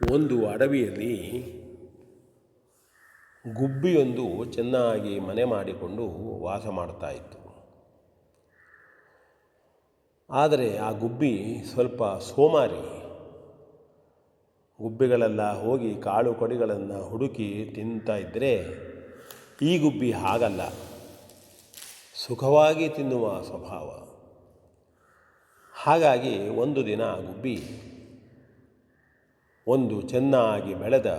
ಒಂದು ಅಡವಿಯಲ್ಲಿ ಗುಬ್ಬಿಯೊಂದು ಚೆನ್ನಾಗಿ ಮನೆ ಮಾಡಿಕೊಂಡು ವಾಸ ಮಾಡ್ತಾ ಇತ್ತು. ಆದರೆ ಆ ಗುಬ್ಬಿ ಸ್ವಲ್ಪ ಸೋಮಾರಿ. ಗುಬ್ಬಿಗಳೆಲ್ಲ ಹೋಗಿ ಕಾಳು ಕಡಿಗಳನ್ನು ಹುಡುಕಿ ತಿಂತಾ ಇದ್ದರೆ ಈ ಗುಬ್ಬಿ ಹಾಗಲ್ಲ, ಸುಖವಾಗಿ ತಿನ್ನುವ ಸ್ವಭಾವ. ಹಾಗಾಗಿ ಒಂದು ದಿನ ಆ ಗುಬ್ಬಿ ಒಂದು ಚೆನ್ನಾಗಿ ಬೆಳೆದ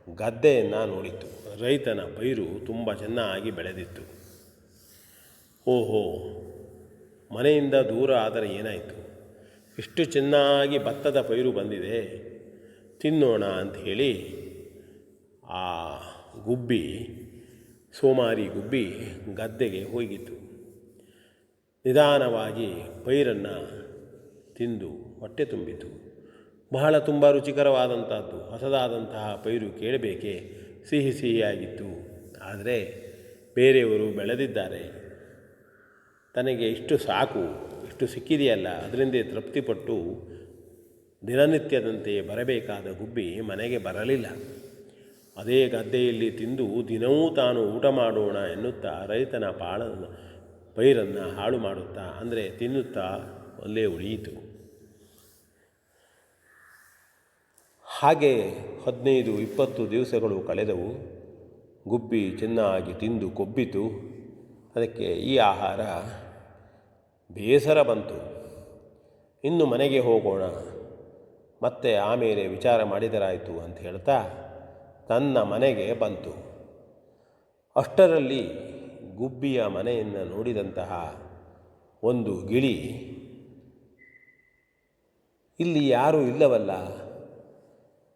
ಗದ್ದೆಯನ್ನು ನೋಡಿತು. ರೈತನ ಪೈರು ತುಂಬ ಚೆನ್ನಾಗಿ ಬೆಳೆದಿತ್ತು. ಓಹೋ, ಮನೆಯಿಂದ ದೂರ ಆದರೆ ಏನಾಯಿತು, ಇಷ್ಟು ಚೆನ್ನಾಗಿ ಭತ್ತದ ಪೈರು ಬಂದಿದೆ, ತಿನ್ನೋಣ ಅಂಥೇಳಿ ಆ ಗುಬ್ಬಿ, ಸೋಮಾರಿ ಗುಬ್ಬಿ ಗದ್ದೆಗೆ ಹೋಗಿತ್ತು. ನಿಧಾನವಾಗಿ ಪೈರನ್ನು ತಿಂದು ಹೊಟ್ಟೆ ತುಂಬಿತು. ಬಹಳ ತುಂಬ ರುಚಿಕರವಾದಂಥದ್ದು, ಹೊಸದಾದಂತಹ ಪೈರು ಕೇಳಬೇಕೆ, ಸಿಹಿ ಸಿಹಿಯಾಗಿತ್ತು. ಆದರೆ ಬೇರೆಯವರು ಬೆಳೆದಿದ್ದಾರೆ, ತನಗೆ ಇಷ್ಟು ಸಾಕು, ಇಷ್ಟು ಸಿಕ್ಕಿದೆಯಲ್ಲ, ಅದರಿಂದ ತೃಪ್ತಿಪಟ್ಟು ದಿನನಿತ್ಯದಂತೆ ಬರಬೇಕಾದ ಗುಬ್ಬಿ ಮನೆಗೆ ಬರಲಿಲ್ಲ. ಅದೇ ಗದ್ದೆಯಲ್ಲಿ ತಿಂದು ದಿನವೂ ತಾನು ಊಟ ಮಾಡೋಣ ಎನ್ನುತ್ತಾ ರೈತನ ಪೈರನ್ನು ಹಾಳು ಮಾಡುತ್ತಾ, ಅಂದರೆ ತಿನ್ನುತ್ತಾ ಅಲ್ಲೇ ಉಳಿಯಿತು. ಹಾಗೆ 15-20 ದಿವಸಗಳು ಕಳೆದವು. ಗುಬ್ಬಿ ಚೆನ್ನಾಗಿ ತಿಂದು ಕೊಬ್ಬಿತು. ಅದಕ್ಕೆ ಈ ಆಹಾರ ಬೇಸರ ಬಂತು. ಇನ್ನು ಮನೆಗೆ ಹೋಗೋಣ, ಮತ್ತೆ ಆಮೇಲೆ ವಿಚಾರ ಮಾಡಿದರಾಯಿತು ಅಂತ ಹೇಳ್ತಾ ತನ್ನ ಮನೆಗೆ ಬಂತು. ಅಷ್ಟರಲ್ಲಿ ಗುಬ್ಬಿಯ ಮನೆಯನ್ನು ನೋಡಿದಂತಹ ಒಂದು ಗಿಳಿ, ಇಲ್ಲಿ ಯಾರೂ ಇಲ್ಲವಲ್ಲ,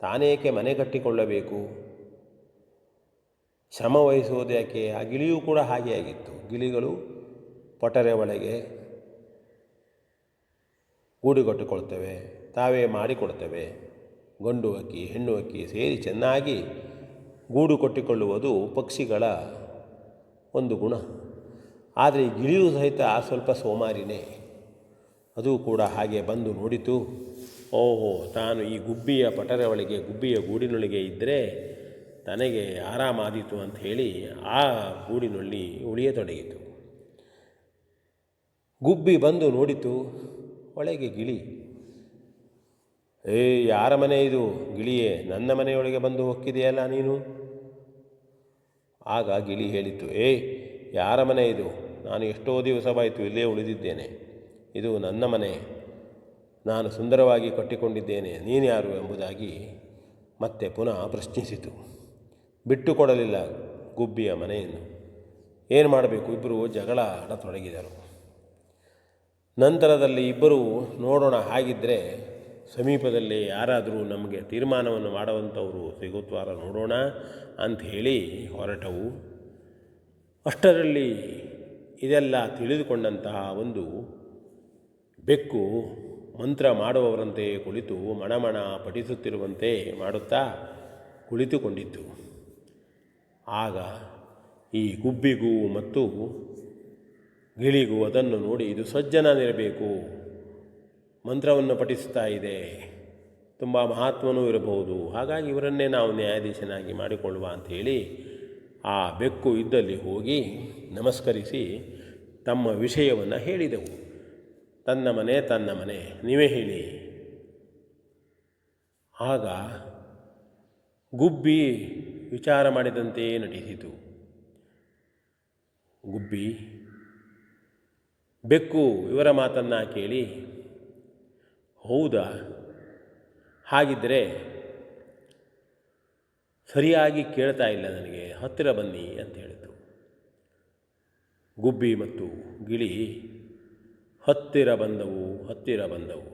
ತಾನೇಕೆ ಮನೆ ಕಟ್ಟಿಕೊಳ್ಳಬೇಕು, ಶ್ರಮ ವಹಿಸುವುದಕ್ಕೆ. ಆ ಗಿಳಿಯೂ ಕೂಡ ಹಾಗೆ ಆಗಿತ್ತು. ಗಿಳಿಗಳು ಪೊಟರೆ ಒಳಗೆ ಗೂಡು ಕಟ್ಟಿಕೊಳ್ತವೆ, ತಾವೇ ಮಾಡಿಕೊಡ್ತವೆ. ಗಂಡು ಹಕ್ಕಿ ಹೆಣ್ಣು ಹಕ್ಕಿ ಸೇರಿ ಚೆನ್ನಾಗಿ ಗೂಡು ಕಟ್ಟಿಕೊಳ್ಳುವುದು ಪಕ್ಷಿಗಳ ಒಂದು ಗುಣ. ಆದರೆ ಗಿಳಿಯೂ ಸಹಿತ ಸ್ವಲ್ಪ ಸೋಮಾರಿನೇ. ಅದು ಕೂಡ ಹಾಗೆ ಬಂದು ನೋಡಿತು. ಓಹೋ, ತಾನು ಈ ಗುಬ್ಬಿಯ ಪಟರೆ ಒಳಗೆ, ಗುಬ್ಬಿಯ ಗೂಡಿನೊಳಗೆ ಇದ್ದರೆ ತನಗೆ ಆರಾಮಾದೀತು ಅಂತ ಹೇಳಿ ಆ ಗೂಡಿನಲ್ಲಿ ಉಳಿಯತೊಡಗಿತು. ಗುಬ್ಬಿ ಬಂದು ನೋಡಿತು, ಒಳಗೆ ಗಿಳಿ. ಯಾರ ಮನೆ ಇದು ಗಿಳಿಯೇ, ನನ್ನ ಮನೆಯೊಳಗೆ ಬಂದು ಹೊಕ್ಕಿದೆಯಲ್ಲ ನೀನು. ಆಗ ಗಿಳಿ ಹೇಳಿತು, ಯಾರ ಮನೆ ಇದು, ನಾನು ಎಷ್ಟೋ ದಿವಸವಾಯಿತು ಇಲ್ಲೇ ಉಳಿದಿದ್ದೇನೆ, ಇದು ನನ್ನ ಮನೆ, ನಾನು ಸುಂದರವಾಗಿ ಕಟ್ಟಿಕೊಂಡಿದ್ದೇನೆ, ನೀನು ಯಾರು ಎಂಬುದಾಗಿ ಮತ್ತೆ ಪುನಃ ಪ್ರಶ್ನಿಸಿತು. ಬಿಟ್ಟುಕೊಡಲಿಲ್ಲ ಗುಬ್ಬಿಯ ಮನೆಯನ್ನು. ಏನು ಮಾಡಬೇಕು, ಇಬ್ಬರು ಜಗಳ ಆಡತೊಡಗಿದರು. ನಂತರದಲ್ಲಿ ಇಬ್ಬರು ನೋಡೋಣ, ಹಾಗಿದ್ದರೆ ಸಮೀಪದಲ್ಲಿ ಯಾರಾದರೂ ನಮಗೆ ತೀರ್ಮಾನವನ್ನು ಮಾಡುವಂಥವರು ಸಿಗುತ್ತಾರ ನೋಡೋಣ ಅಂಥೇಳಿ ಹೊರಟವು. ಅಷ್ಟರಲ್ಲಿ ಇದೆಲ್ಲ ತಿಳಿದುಕೊಂಡಂತಹ ಒಂದು ಬೆಕ್ಕು ಮಂತ್ರ ಮಾಡುವವರಂತೆ ಕುಳಿತು ಮಣಮಣ ಪಠಿಸುತ್ತಿರುವಂತೆ ಮಾಡುತ್ತಾ ಕುಳಿತುಕೊಂಡಿತ್ತು. ಆಗ ಈ ಗುಬ್ಬಿಗೂ ಮತ್ತು ಗಿಳಿಗೂ ಅದನ್ನು ನೋಡಿ, ಇದು ಸಜ್ಜನನಿರಬೇಕು, ಮಂತ್ರವನ್ನು ಪಠಿಸ್ತಾ ಇದೆ, ತುಂಬ ಮಹಾತ್ಮನೂ ಇರಬಹುದು, ಹಾಗಾಗಿ ಇವರನ್ನೇ ನಾವು ನ್ಯಾಯಾಧೀಶನಾಗಿ ಮಾಡಿಕೊಳ್ಳುವ ಅಂಥೇಳಿ ಆ ಬೆಕ್ಕು ಇದ್ದಲ್ಲಿ ಹೋಗಿ ನಮಸ್ಕರಿಸಿ ತಮ್ಮ ವಿಷಯವನ್ನು ಹೇಳಿದವು. ತನ್ನ ಮನೆ ನೀವೇ ಹೇಳಿ. ಆಗ ಗುಬ್ಬಿ ವಿಚಾರ ಮಾಡಿದಂತೆಯೇ ನಟಿಸಿತು. ಗುಬ್ಬಿ ಬೆಕ್ಕು ಇವರ ಮಾತನ್ನು ಕೇಳಿ, ಹೌದಾ, ಹಾಗಿದ್ದರೆ ಸರಿಯಾಗಿ ಕೇಳ್ತಾ ಇಲ್ಲ ನನಗೆ, ಹತ್ತಿರ ಬನ್ನಿ ಅಂತ ಹೇಳಿತು. ಗುಬ್ಬಿ ಮತ್ತು ಗಿಳಿ ಹತ್ತಿರ ಬಂದವು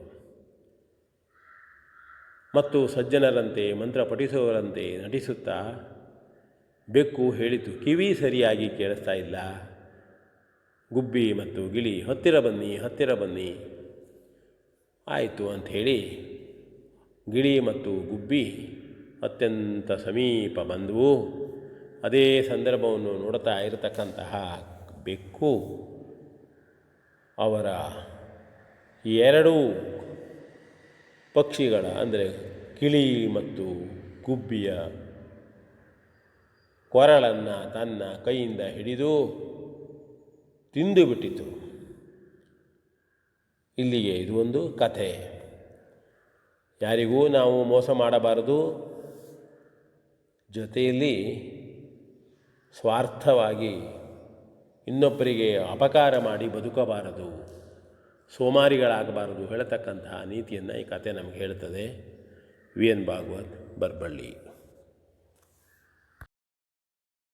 ಮತ್ತು ಸಜ್ಜನರಂತೆ ಮಂತ್ರ ಪಠಿಸುವವರಂತೆ ನಟಿಸುತ್ತಾ ಬೆಕ್ಕು ಹೇಳಿತು, ಕಿವಿ ಸರಿಯಾಗಿ ಕೇಳಿಸ್ತಾ ಇಲ್ಲ. ಗುಬ್ಬಿ ಮತ್ತು ಗಿಳಿ ಹತ್ತಿರ ಬನ್ನಿ ಆಯಿತು ಅಂಥೇಳಿ ಗಿಳಿ ಮತ್ತು ಗುಬ್ಬಿ ಅತ್ಯಂತ ಸಮೀಪ ಬಂದವು. ಅದೇ ಸಂದರ್ಭವನ್ನು ನೋಡ್ತಾ ಇರತಕ್ಕಂತಹ ಬೆಕ್ಕು ಅವರ ಎರಡೂ ಪಕ್ಷಿಗಳ, ಅಂದರೆ ಕಿಳಿ ಮತ್ತು ಗುಬ್ಬಿಯ ಕೊರಳನ್ನು ತನ್ನ ಕೈಯಿಂದ ಹಿಡಿದು ತಿಂದು ಬಿಟ್ಟಿತು. ಇಲ್ಲಿಗೆ ಇದು ಒಂದು ಕಥೆ. ಯಾರಿಗೂ ನಾವು ಮೋಸ ಮಾಡಬಾರದು, ಜೊತೆಯಲ್ಲಿ ಸ್ವಾರ್ಥವಾಗಿ ಇನ್ನೊಬ್ಬರಿಗೆ ಅಪಕಾರ ಮಾಡಿ ಬದುಕಬಾರದು, ಸೋಮಾರಿಗಳಾಗಬಾರದು ಹೇಳತಕ್ಕಂತಹ ನೀತಿಯನ್ನು ಈ ಕಥೆ ನಮಗೆ ಹೇಳ್ತದೆ. V N Bhagavat, Baraballi.